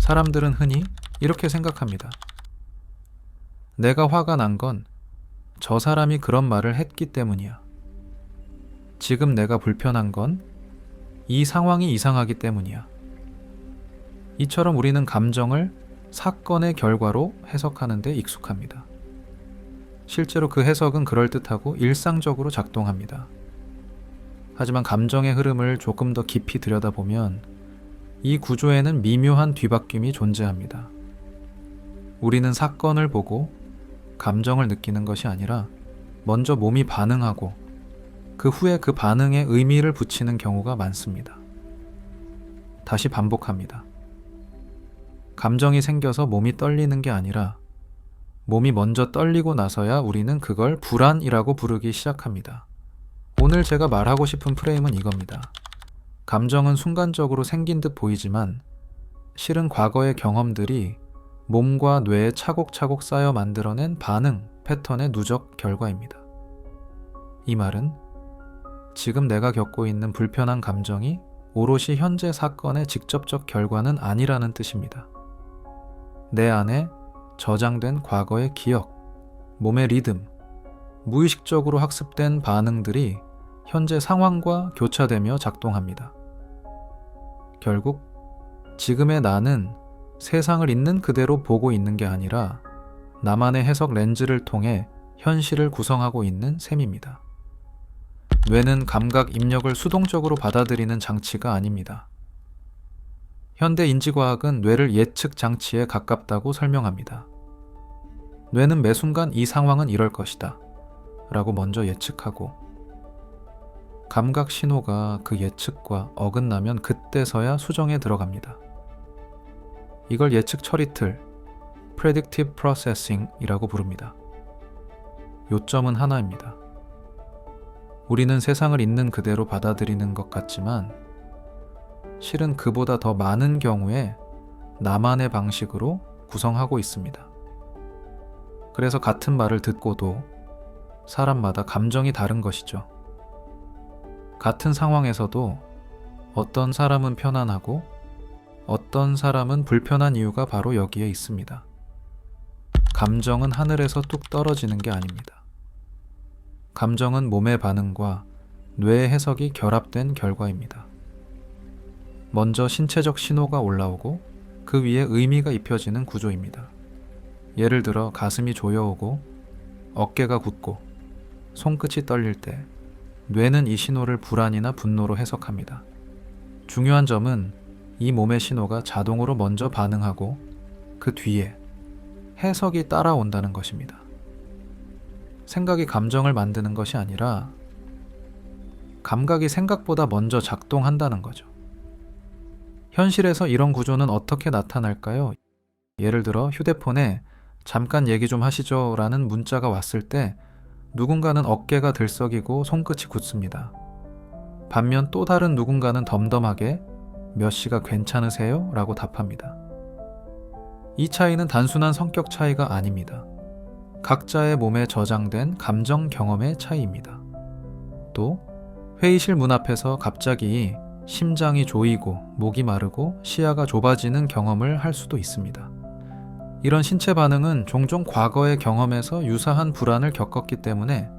사람들은 흔히 이렇게 생각합니다. 내가 화가 난 건 저 사람이 그런 말을 했기 때문이야. 지금 내가 불편한 건 이 상황이 이상하기 때문이야. 이처럼 우리는 감정을 사건의 결과로 해석하는 데 익숙합니다. 실제로 그 해석은 그럴듯하고 일상적으로 작동합니다. 하지만 감정의 흐름을 조금 더 깊이 들여다보면 이 구조에는 미묘한 뒤바뀜이 존재합니다. 우리는 사건을 보고 감정을 느끼는 것이 아니라 먼저 몸이 반응하고 그 후에 그 반응에 의미를 붙이는 경우가 많습니다. 다시 반복합니다. 감정이 생겨서 몸이 떨리는 게 아니라 몸이 먼저 떨리고 나서야 우리는 그걸 불안이라고 부르기 시작합니다. 오늘 제가 말하고 싶은 프레임은 이겁니다. 감정은 순간적으로 생긴 듯 보이지만 실은 과거의 경험들이 몸과 뇌에 차곡차곡 쌓여 만들어낸 반응, 패턴의 누적 결과입니다. 이 말은 지금 내가 겪고 있는 불편한 감정이 오롯이 현재 사건의 직접적 결과는 아니라는 뜻입니다. 내 안에 저장된 과거의 기억, 몸의 리듬, 무의식적으로 학습된 반응들이 현재 상황과 교차되며 작동합니다. 결국 지금의 나는 세상을 있는 그대로 보고 있는 게 아니라 나만의 해석 렌즈를 통해 현실을 구성하고 있는 셈입니다. 뇌는 감각 입력을 수동적으로 받아들이는 장치가 아닙니다. 현대 인지과학은 뇌를 예측 장치에 가깝다고 설명합니다. 뇌는 매 순간 이 상황은 이럴 것이다 라고 먼저 예측하고 감각 신호가 그 예측과 어긋나면 그때서야 수정에 들어갑니다. 이걸 예측 처리 틀, Predictive Processing 이라고 부릅니다. 요점은 하나입니다. 우리는 세상을 있는 그대로 받아들이는 것 같지만 실은 그보다 더 많은 경우에 나만의 방식으로 구성하고 있습니다. 그래서 같은 말을 듣고도 사람마다 감정이 다른 것이죠. 같은 상황에서도 어떤 사람은 편안하고 어떤 사람은 불편한 이유가 바로 여기에 있습니다. 감정은 하늘에서 뚝 떨어지는 게 아닙니다. 감정은 몸의 반응과 뇌의 해석이 결합된 결과입니다. 먼저 신체적 신호가 올라오고 그 위에 의미가 입혀지는 구조입니다. 예를 들어 가슴이 조여오고 어깨가 굳고 손끝이 떨릴 때 뇌는 이 신호를 불안이나 분노로 해석합니다. 중요한 점은 이 몸의 신호가 자동으로 먼저 반응하고 그 뒤에 해석이 따라온다는 것입니다. 생각이 감정을 만드는 것이 아니라 감각이 생각보다 먼저 작동한다는 거죠. 현실에서 이런 구조는 어떻게 나타날까요? 예를 들어 휴대폰에 잠깐 얘기 좀 하시죠 라는 문자가 왔을 때 누군가는 어깨가 들썩이고 손끝이 굳습니다. 반면 또 다른 누군가는 덤덤하게 몇 시가 괜찮으세요? 라고 답합니다. 이 차이는 단순한 성격 차이가 아닙니다. 각자의 몸에 저장된 감정 경험의 차이입니다. 또 회의실 문 앞에서 갑자기 심장이 조이고 목이 마르고 시야가 좁아지는 경험을 할 수도 있습니다. 이런 신체 반응은 종종 과거의 경험에서 유사한 불안을 겪었기 때문에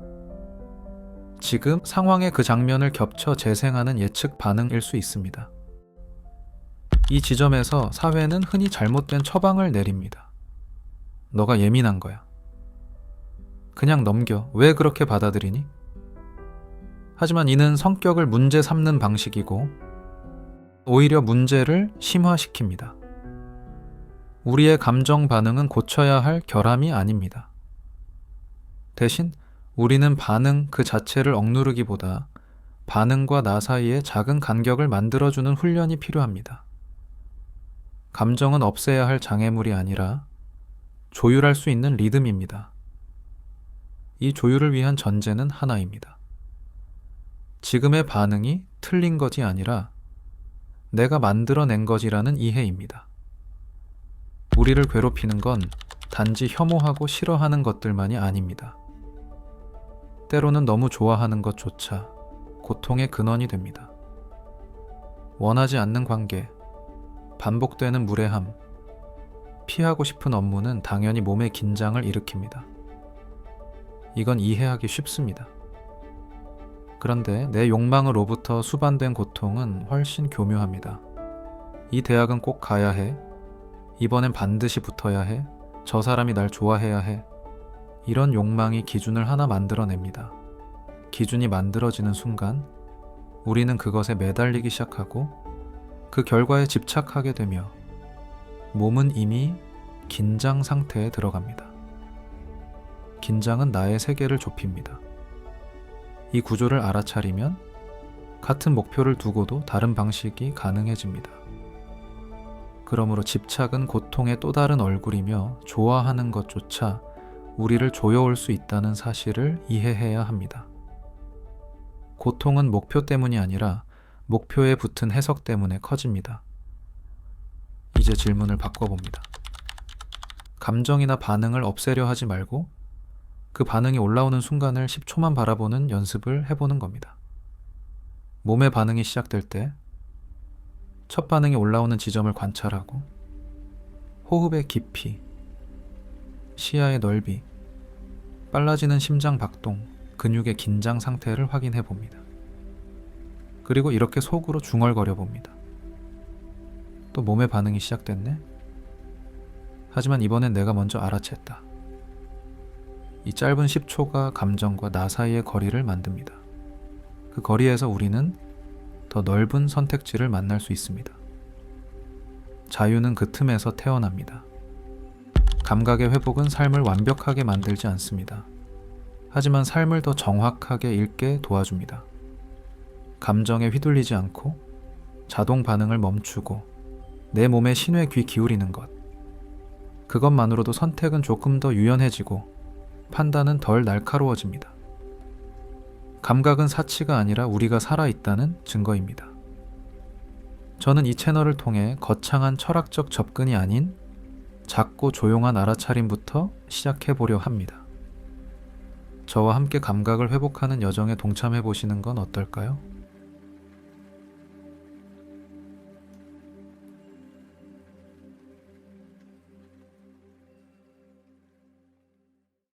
지금 상황의 그 장면을 겹쳐 재생하는 예측 반응일 수 있습니다. 이 지점에서 사회는 흔히 잘못된 처방을 내립니다. 너가 예민한 거야. 그냥 넘겨. 왜 그렇게 받아들이니? 하지만 이는 성격을 문제 삼는 방식이고 오히려 문제를 심화시킵니다. 우리의 감정 반응은 고쳐야 할 결함이 아닙니다. 대신 우리는 반응 그 자체를 억누르기보다 반응과 나 사이에 작은 간격을 만들어주는 훈련이 필요합니다. 감정은 없애야 할 장애물이 아니라 조율할 수 있는 리듬입니다. 이 조율을 위한 전제는 하나입니다. 지금의 반응이 틀린 것이 아니라 내가 만들어낸 것이라는 이해입니다. 우리를 괴롭히는 건 단지 혐오하고 싫어하는 것들만이 아닙니다. 때로는 너무 좋아하는 것조차 고통의 근원이 됩니다. 원하지 않는 관계, 반복되는 무례함, 피하고 싶은 업무는 당연히 몸의 긴장을 일으킵니다. 이건 이해하기 쉽습니다. 그런데 내 욕망으로부터 수반된 고통은 훨씬 교묘합니다. 이 대학은 꼭 가야 해. 이번엔 반드시 붙어야 해. 저 사람이 날 좋아해야 해. 이런 욕망이 기준을 하나 만들어냅니다. 기준이 만들어지는 순간 우리는 그것에 매달리기 시작하고 그 결과에 집착하게 되며 몸은 이미 긴장 상태에 들어갑니다. 긴장은 나의 세계를 좁힙니다. 이 구조를 알아차리면 같은 목표를 두고도 다른 방식이 가능해집니다. 그러므로 집착은 고통의 또 다른 얼굴이며 좋아하는 것조차 우리를 조여올 수 있다는 사실을 이해해야 합니다. 고통은 목표 때문이 아니라 목표에 붙은 해석 때문에 커집니다. 이제 질문을 바꿔봅니다. 감정이나 반응을 없애려 하지 말고 그 반응이 올라오는 순간을 10초만 바라보는 연습을 해보는 겁니다. 몸의 반응이 시작될 때 첫 반응이 올라오는 지점을 관찰하고 호흡의 깊이, 시야의 넓이, 빨라지는 심장 박동, 근육의 긴장 상태를 확인해 봅니다. 그리고 이렇게 속으로 중얼거려 봅니다. 또 몸의 반응이 시작됐네? 하지만 이번엔 내가 먼저 알아챘다. 이 짧은 10초가 감정과 나 사이의 거리를 만듭니다. 그 거리에서 우리는 더 넓은 선택지를 만날 수 있습니다. 자유는 그 틈에서 태어납니다. 감각의 회복은 삶을 완벽하게 만들지 않습니다. 하지만 삶을 더 정확하게 읽게 도와줍니다. 감정에 휘둘리지 않고 자동 반응을 멈추고 내 몸의 신호에 귀 기울이는 것. 그것만으로도 선택은 조금 더 유연해지고 판단은 덜 날카로워집니다. 감각은 사치가 아니라 우리가 살아있다는 증거입니다. 저는 이 채널을 통해 거창한 철학적 접근이 아닌 작고 조용한 알아차림부터 시작해보려 합니다. 저와 함께 감각을 회복하는 여정에 동참해보시는 건 어떨까요?